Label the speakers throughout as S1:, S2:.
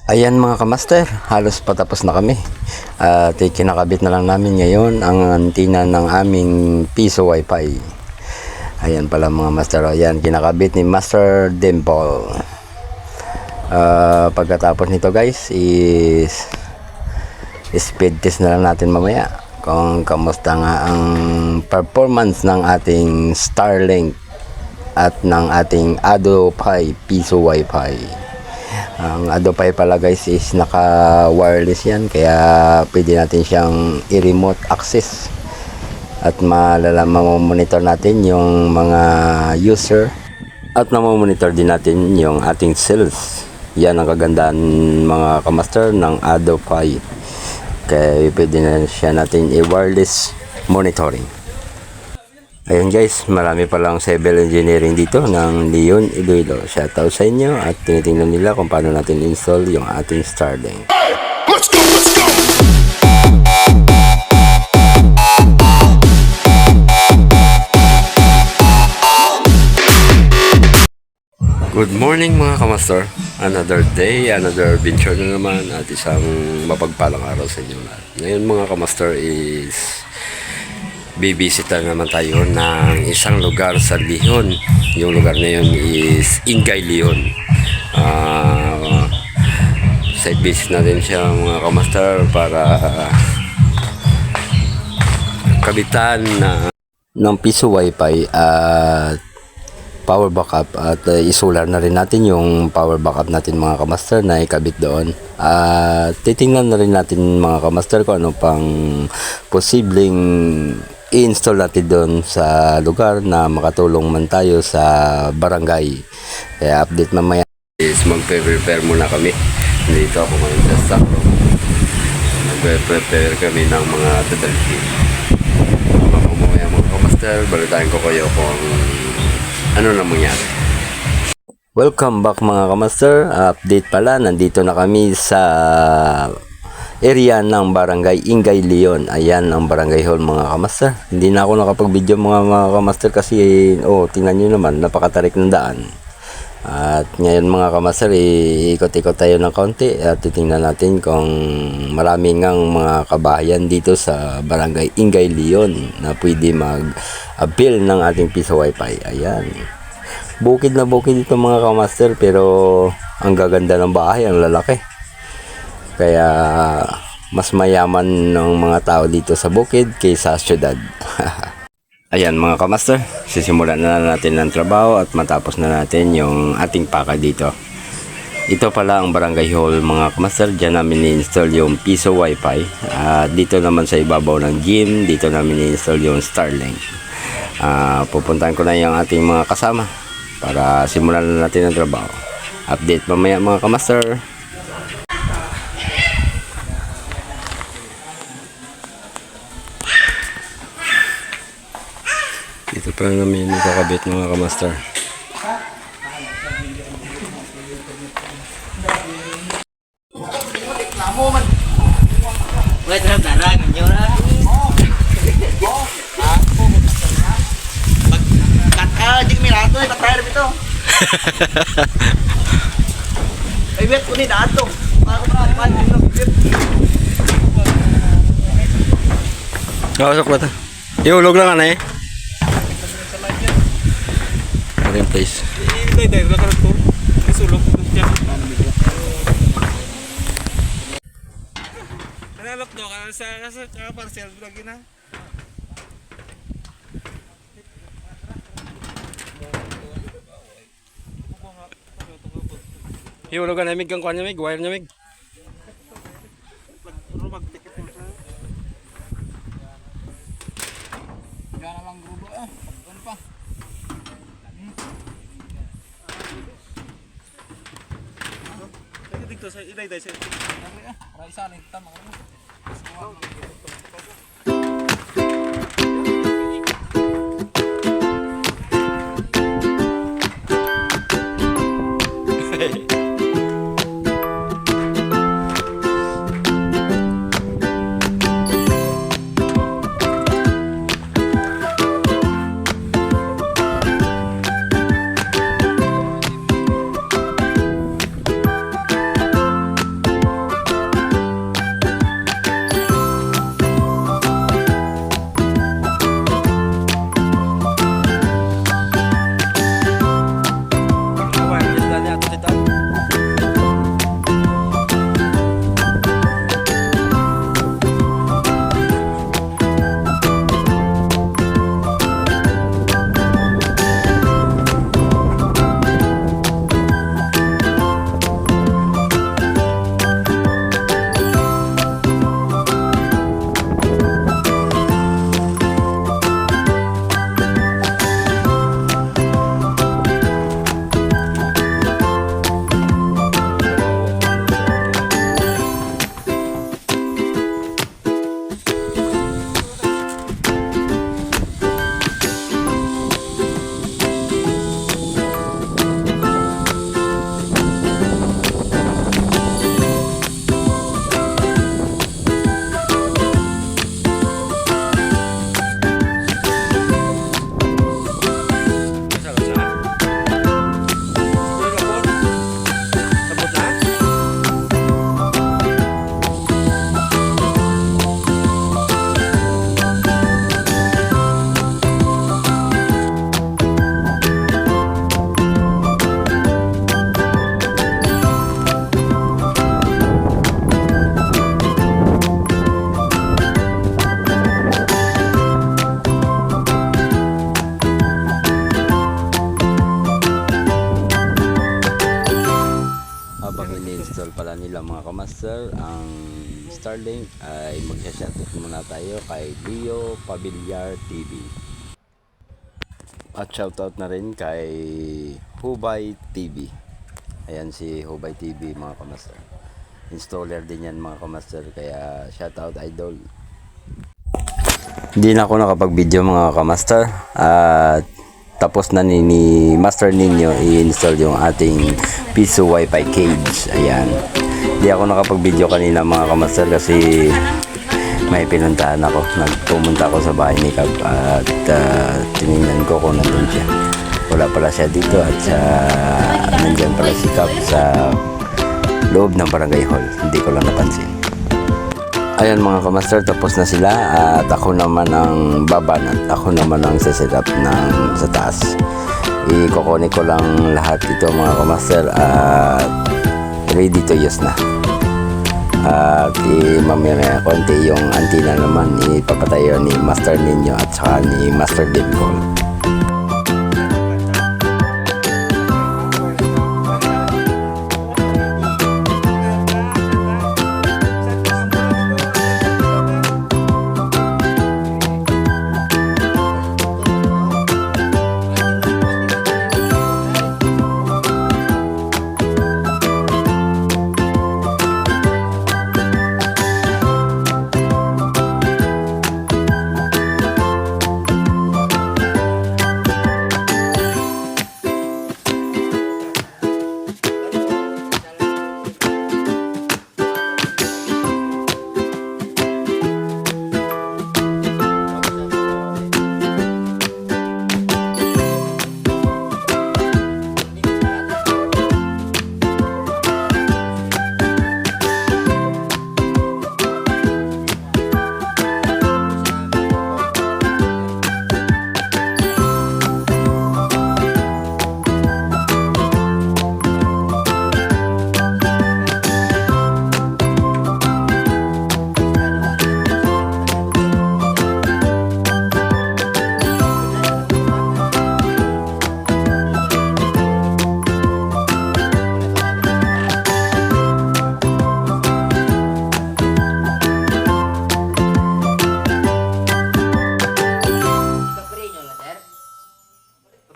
S1: Ayan mga kamaster, halos patapos na kami. At kinakabit na lang namin ngayon ang antina ng aming piso wifi. Ayan pala mga master. Ayan, kinakabit ni Master Dimple. Pagkatapos nito guys is speed test na lang natin mamaya kung kamusta nga ang performance ng ating Starlink at ng ating AdoPi piso wifi. Ang AdoPi pala guys is naka wireless yan, kaya pwede natin siyang i-remote access at mamonitor natin yung mga user at mamonitor din natin yung ating sales. Yan ang kagandahan mga kamaster ng AdoPi, kaya pwede na siya natin i-wireless monitoring. Ayun guys, marami palang civil engineering dito ng Leon Iloilo. Shoutout sa inyo at tinitingnan nila kung paano natin install yung ating Starlink.
S2: Let's go, let's go!
S1: Good morning mga kamaster. Another day, another adventure na naman at isang mapagpalang araw sa inyo lahat. Ngayon mga kamaster is bibisita naman tayo ng isang lugar sa Leon. Yung lugar na yun is Ingay Leon. Site visit natin siya mga kamaster para kabitan ng piso wifi at power backup at isolar na rin natin yung power backup natin mga kamaster na ikabit doon. At titingnan na rin natin mga kamaster kung ano pang posibleng i-install natin doon sa lugar na makatulong man tayo sa barangay. Kaya update mamaya is mag-prepare muna kami. Dito ako ngayon sa stock room. Mag-prepare kami ng mga dadalhin. Mamaya mga kamaster, balitaan ko kayo kung ano na mangyari. Welcome back mga kamaster. Update pala, nandito na kami sa area ng barangay Ingay Leon. Ayan ang barangay hall mga kamaster. Hindi na ako nakapag-video mga kamaster kasi tingnan nyo naman, napakatarik ng daan. At ngayon mga kamaster, ikot-ikot tayo ng kaunti at titingnan natin kung maraming ngang mga kabahayan dito sa barangay Ingay Leon na pwede mag-avail ng ating piso wifi. Ayan, bukid na bukid dito mga kamaster, pero ang gaganda ng bahay, ang lalaki. Kaya mas mayaman ng mga tao dito sa bukid kaysa sa syudad. Ayan mga kamaster, sisimulan na natin ng trabaho at matapos na natin yung ating paka dito. Ito pala ang barangay hall mga kamaster. Diyan namin i-install yung piso wifi. Dito naman sa ibabaw ng gym, dito namin i-install yung Starlink. Pupuntahan ko na yung ating mga kasama para simulan na natin ang trabaho. Update mamaya mga kamaster. Dito pa lang namin nakakabit mga kamaster.
S3: Wait, darang nyo na. Di minato, patay ito. Ay, wait, kunin dato.
S1: Pasok na ito. Iulog lang ka na eh. Ito yung place.
S4: Nanalap do ka sa parcel lagi na.
S1: Iulog ka na mig kang kuha niya mig, wire niya mig.
S4: Dito sa ilay dai sa. Para isa ni tama.
S1: install pala nila mga kamaster ang Starlink ay magsha-shoutout muna tayo kay Leo Pabiliar TV. At shoutout na rin kay Hubay TV. Ayan si Hubay TV mga kamaster. Installer din yan mga kamaster, kaya shoutout idol. Hindi na ako nakapag-video mga kamaster at tapos na ni Master Ninyo i-install yung ating Piso Wi-Fi cage. Ayan. Hindi ako nakapag-video kanina mga kamaster kasi may pinuntahan ako. Nagpumunta ako sa bahay ni Cab at tinignan ko kung nandun siya. Wala pala siya dito at nandyan pala si Cab sa loob ng barangay hall. Hindi ko lang napansin. Ayan mga kamaster, tapos na sila at ako naman ang babanat. Ako naman ang set up ng sa taas. Ikukunin ko lang lahat ito mga kamaster at ready to use na. At mamaya konti yung antenna naman ipapatayo ni Master Ninyo at saka ni Master Dimple.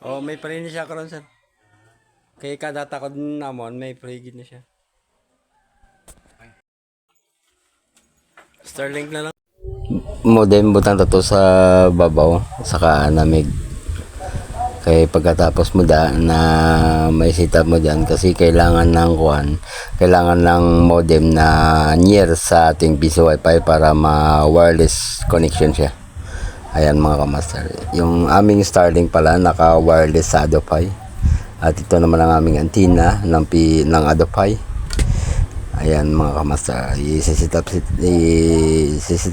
S1: Oh, may free na siya karon sir. Kay kada takod namon may free gid na siya. Starlink na lang. Modem butang to sa babaw saka namig. Kay pagkatapos mo na may setup mo diyan kasi kailangan ng kailangan ng modem na near sa ating Piso Wi-Fi para ma-wireless connection siya. Ayan mga kamaster. Yung aming Starlink pala naka-wireless sa Adopi. At ito naman ang aming antenna ng Adopi. Ayan mga kamaster. I-set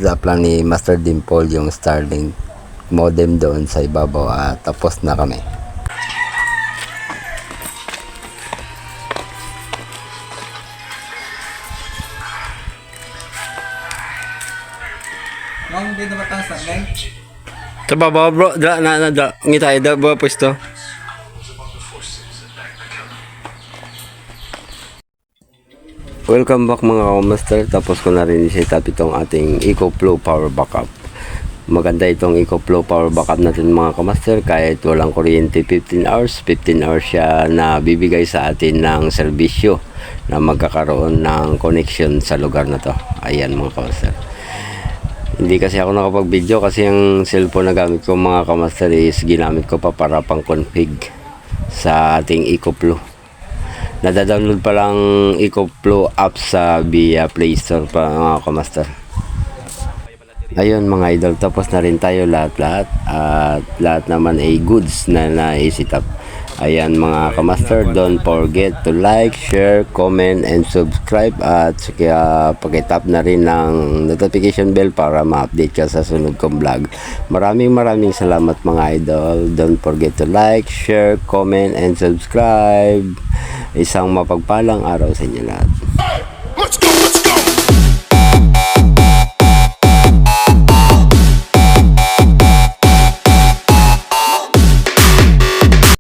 S1: up lang ni Master Dimple yung Starlink modem doon sa ibabaw at tapos na kami.
S3: Nang hindi na matang sa neng.
S1: Sa baba bro, ngitay da ba pwesto? Welcome back mga kamaster. Tapos ko na rin i-set up itong ating EcoFlow Power Backup. Maganda itong EcoFlow Power Backup natin mga kamaster. Kahit walang kuryente 15 hours siya na bibigay sa atin ng serbisyo na magkakaroon ng connection sa lugar na to. Ayan mga kamaster. Hindi kasi ako nakapag-video kasi yung cellphone na gamit ko mga kamaster is ginamit ko pa para pang config sa ating EcoFlow. Nadadownload pa lang EcoFlow app sa via Play Store pa mga kamaster. Ayun mga idol, tapos na rin tayo lahat-lahat at lahat naman ay goods na na-set up. Ayan mga kamaster, don't forget to like, share, comment, and subscribe at kaya pakitap na rin ng notification bell para ma-update ka sa sunod kong vlog. Maraming salamat mga idol. Don't forget to like, share, comment, and subscribe. Isang mapagpalang araw sa inyo lahat.